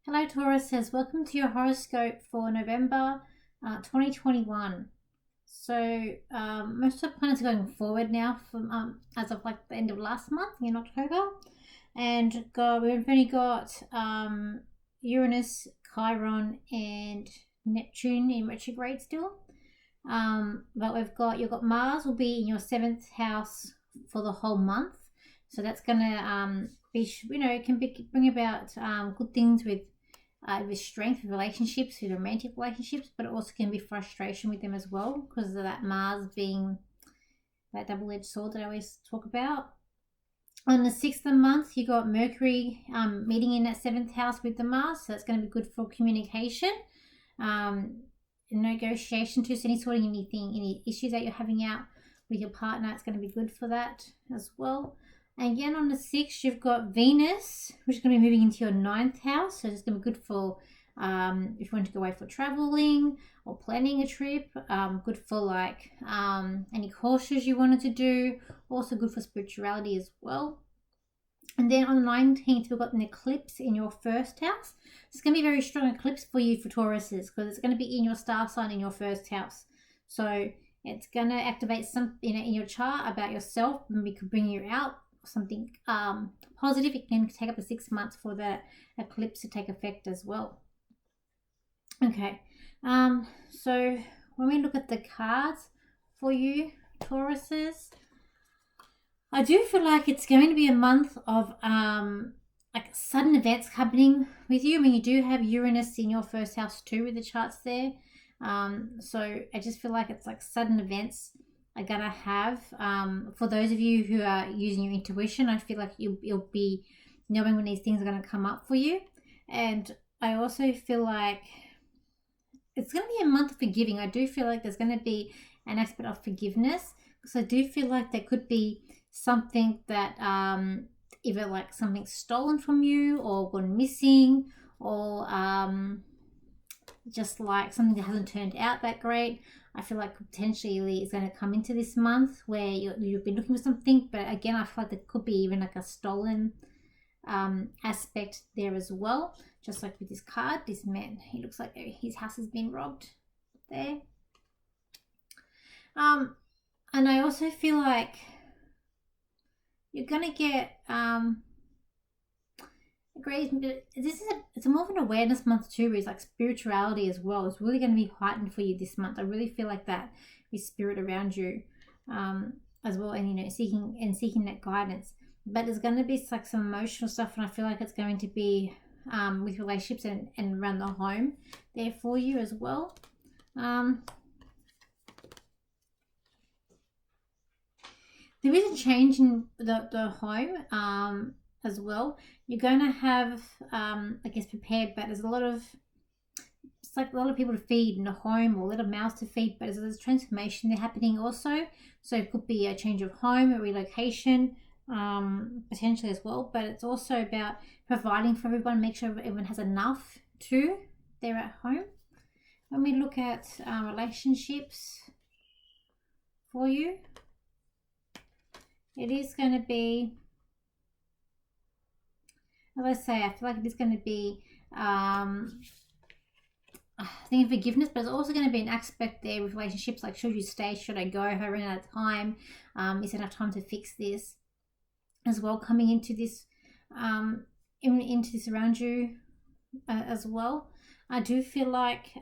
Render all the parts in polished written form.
Hello Taurus says, welcome to your horoscope for November 2021. So most of the planets are going forward now from as of like the end of last month in October. And we've only got Uranus, Chiron and Neptune in retrograde still. But you've got Mars will be in your 7th house for the whole month. So that's going to it can bring about good things with strength of relationships, with romantic relationships, but it also can be frustration with them as well because of that Mars being that double-edged sword that I always talk about. On the 6th of the month, you got Mercury meeting in that 7th house with the Mars, so that's going to be good for communication, negotiation too. So any issues that you're having out with your partner, it's going to be good for that as well. And again, on the 6th, you've got Venus, which is going to be moving into your 9th house. So it's going to be good for if you want to go away for traveling or planning a trip. Good for like any courses you wanted to do. Also good for spirituality as well. And then on the 19th, we've got an eclipse in your 1st house. It's going to be a very strong eclipse for you for Tauruses because it's going to be in your star sign in your 1st house. So it's going to activate something in your chart about yourself and we could bring you out something positive. It can take up to 6 months for the eclipse to take effect as well. Okay, so when we look at the cards for you Tauruses, I do feel like it's going to be a month of like sudden events happening with you. I mean, you do have Uranus in your 1st house too with the charts there, so I just feel like it's like sudden events are gonna have for those of you who are using your intuition. I feel like you'll be knowing when these things are going to come up for you. And I also feel like it's going to be a month of forgiving. I do feel like there's going to be an aspect of forgiveness because I do feel like there could be something that either like something stolen from you or gone missing or just like something that hasn't turned out that great. I feel like potentially it's going to come into this month where you've been looking for something, but again, I feel like there could be even like a stolen aspect there as well. Just like with this card, this man, he looks like his house has been robbed there. And I also feel like you're going to get great. It's more of an awareness month too. It's like spirituality as well. It's really going to be heightened for you this month. I really feel like that with spirit around you as well, and seeking that guidance. But there's going to be like some emotional stuff, and I feel like it's going to be with relationships and around the home there for you as well. There is a change in the home as well. You're going to have I guess prepared, but there's a lot of people to feed in the home or a little mouths to feed, but there's transformation there happening also. So it could be a change of home, a relocation potentially as well, but it's also about providing for everyone, make sure everyone has enough too there at home. When we look at relationships for you, it is going to be, as I say, I feel like it is going to be thinking forgiveness, but it's also going to be an aspect there with relationships like should you stay, should I go, have I run out of time, is there enough time to fix this as well, coming into this into this around you as well. I do feel like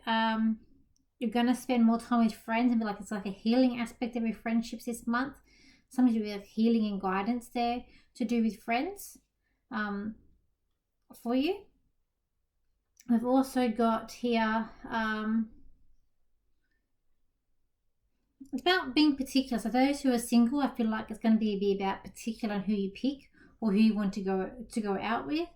you're going to spend more time with friends and be like it's like a healing aspect of your friendships this month. Something to do with healing and guidance there to do with friends for you. We've also got here it's about being particular. So those who are single, I feel like it's going to be about particular on who you pick or who you want to go out with.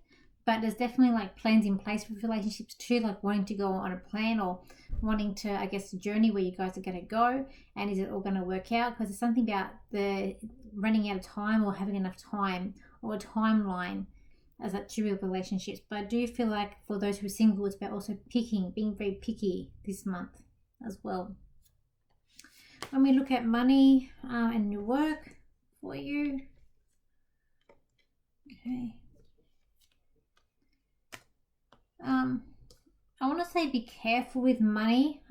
But there's definitely like plans in place with relationships too, like wanting to go on a plan or wanting to, I guess, a journey where you guys are going to go, and is it all going to work out? Because there's something about the running out of time or having enough time or a timeline as that to real relationships. But I do feel like for those who are single, it's about also being very picky this month as well. When we look at money and your work for you, okay. say be careful with money,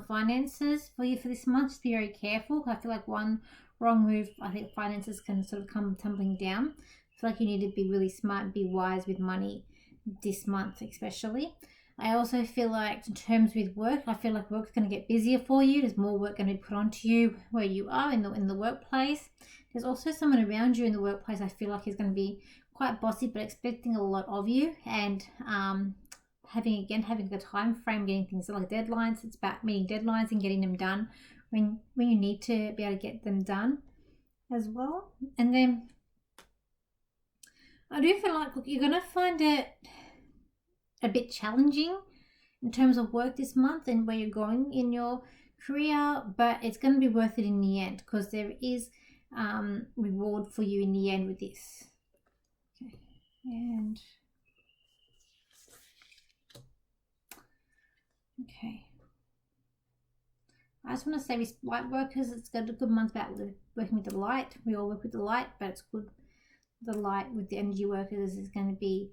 finances for you for this month. Just be very careful. I feel like one wrong move, I think finances can sort of come tumbling down. I feel like you need to be really smart and be wise with money this month especially. I also feel like in terms with work, I feel like work's going to get busier for you. There's more work going to be put onto you where you are in the workplace. There's also someone around you in the workplace I feel like is going to be quite bossy but expecting a lot of you, and having a time frame, getting things like deadlines. It's about meeting deadlines and getting them done when you need to be able to get them done as well. And then I do feel like, look, you're going to find it a bit challenging in terms of work this month and where you're going in your career, but it's going to be worth it in the end because there is reward for you in the end with this. Okay, and okay, I just want to say with light workers, it's got a good month about working with the light. We all work with the light, but it's good. The light with the energy workers is going to be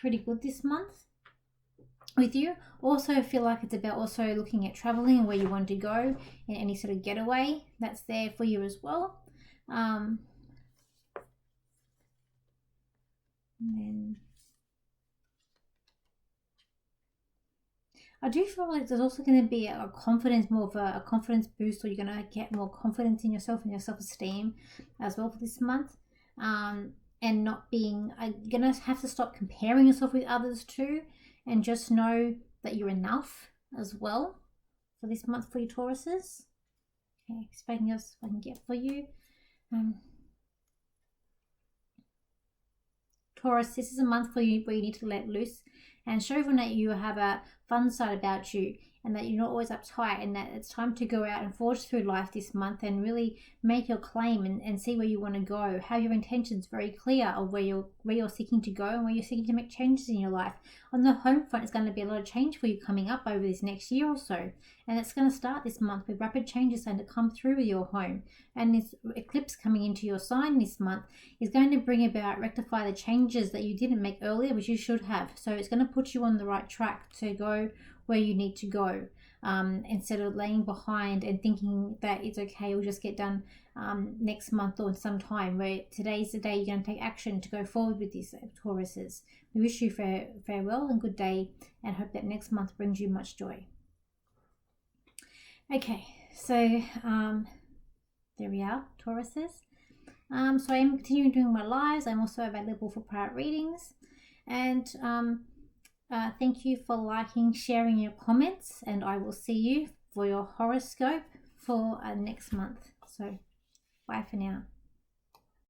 pretty good this month with you. Also feel like it's about also looking at traveling and where you want to go in any sort of getaway that's there for you as well. And then I do feel like there's also going to be a confidence, more of a confidence boost, or you're going to get more confidence in yourself and your self-esteem as well for this month. And not being, you're going to have to stop comparing yourself with others too, and just know that you're enough as well for this month for you Tauruses. Okay, expecting else I can get for you. Taurus, this is a month for you where you need to let loose and show everyone that you have a fun side about you and that you're not always uptight, and that it's time to go out and forge through life this month and really make your claim and see where you want to go. Have your intentions very clear of where you're seeking to go and where you're seeking to make changes in your life. On the home front, it's going to be a lot of change for you coming up over this next year or so, and it's going to start this month with rapid changes going to come through with your home. And this eclipse coming into your sign this month is going to bring about, rectify the changes that you didn't make earlier, which you should have. So it's going to put you on the right track to go where you need to go, instead of laying behind and thinking that it's okay, it'll just get done next month or sometime, where today's the day you're going to take action to go forward with these Tauruses. We wish you farewell and good day, and hope that next month brings you much joy. Okay, so there we are, Tauruses. So I am continuing doing my lives. I'm also available for private readings, and thank you for liking, sharing your comments, and I will see you for your horoscope for next month. So bye for now.